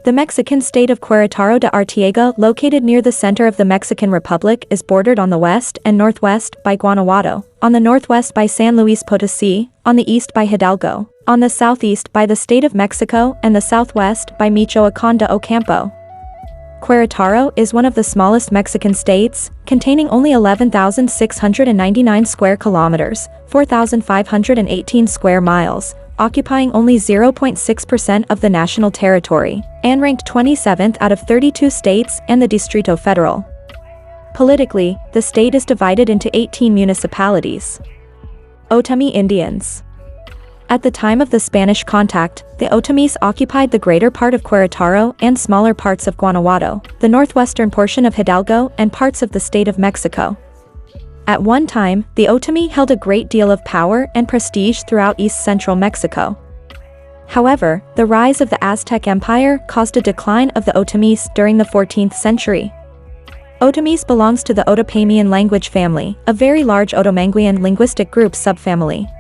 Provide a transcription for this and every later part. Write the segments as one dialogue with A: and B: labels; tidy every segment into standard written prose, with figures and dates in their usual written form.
A: The Mexican state of Querétaro de Arteaga, located near the center of the Mexican Republic, is bordered on the west and northwest by Guanajuato, on the northwest by San Luis Potosí, on the east by Hidalgo, on the southeast by the state of Mexico, and the southwest by Michoacán de Ocampo. Querétaro is one of the smallest Mexican states, containing only 11,699 square kilometers, 4,518 square miles, occupying only 0.6% of the national territory, and ranked 27th out of 32 states and the Distrito Federal. Politically, the state is divided into 18 municipalities. Otomi Indians. At the time of the Spanish contact, the Otomis occupied the greater part of Querétaro and smaller parts of Guanajuato, the northwestern portion of Hidalgo, and parts of the state of Mexico. At one time, the Otomi held a great deal of power and prestige throughout east-central Mexico. However, the rise of the Aztec Empire caused a decline of the Otomis during the 14th century. Otomis belongs to the Otopamian language family, a very large Otomanguean linguistic group subfamily.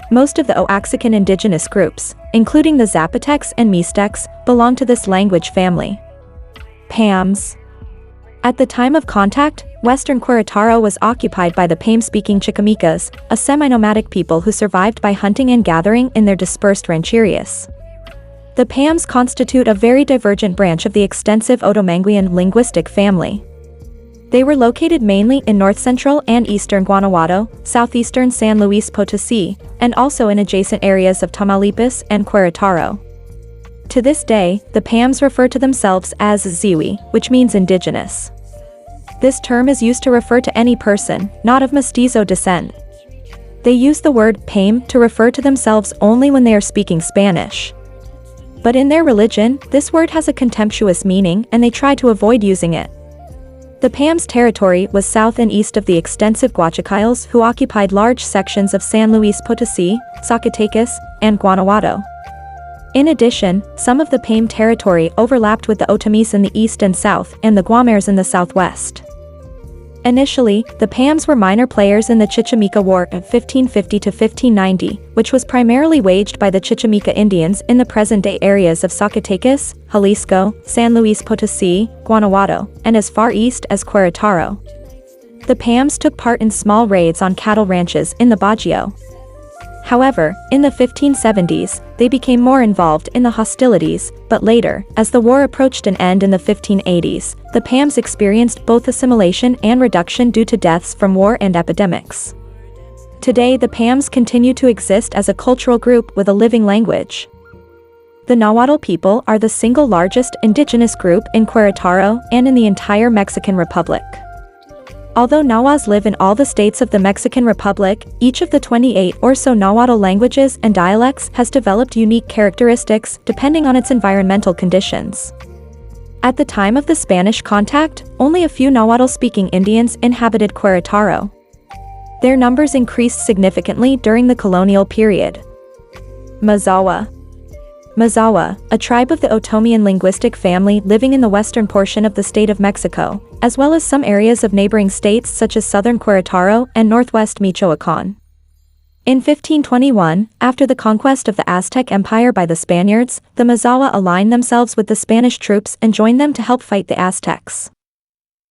A: Most of the Oaxacan indigenous groups, including the Zapotecs and Mixtecs, belong to this language family. Pams. At the time of contact, western Querétaro was occupied by the Pame-speaking Chicamicas, a semi-nomadic people who survived by hunting and gathering in their dispersed rancherias. The Pams constitute a very divergent branch of the extensive Otomanguean linguistic family. They were located mainly in north-central and eastern Guanajuato, southeastern San Luis Potosí, and also in adjacent areas of Tamaulipas and Querétaro. To this day, the Pams refer to themselves as Ziwi, which means indigenous. This term is used to refer to any person, not of mestizo descent. They use the word Pame to refer to themselves only when they are speaking Spanish. But in their religion, this word has a contemptuous meaning and they try to avoid using it. The Pams' territory was south and east of the extensive Guachicailes, who occupied large sections of San Luis Potosí, Zacatecas, and Guanajuato. In addition, some of the Pame territory overlapped with the Otomis in the east and south and the Guamers in the southwest. Initially, the Pams were minor players in the Chichimeca War of 1550 to 1590, which was primarily waged by the Chichimeca Indians in the present-day areas of Zacatecas, Jalisco, San Luis Potosí, Guanajuato, and as far east as Querétaro. The Pams took part in small raids on cattle ranches in the Bajío. However, in the 1570s, they became more involved in the hostilities, but later, as the war approached an end in the 1580s, the Pams experienced both assimilation and reduction due to deaths from war and epidemics. Today the Pams continue to exist as a cultural group with a living language. The Nahuatl people are the single largest indigenous group in Querétaro and in the entire Mexican Republic. Although Nahuas live in all the states of the Mexican Republic, each of the 28 or so Nahuatl languages and dialects has developed unique characteristics depending on its environmental conditions. At the time of the Spanish contact, only a few Nahuatl-speaking Indians inhabited Querétaro. Their numbers increased significantly during the colonial period. Mazawa. Mazawa, a tribe of the Otomian linguistic family living in the western portion of the state of Mexico, as well as some areas of neighboring states such as southern Querétaro and northwest Michoacán. In 1521, after the conquest of the Aztec Empire by the Spaniards, the Mazawa aligned themselves with the Spanish troops and joined them to help fight the Aztecs.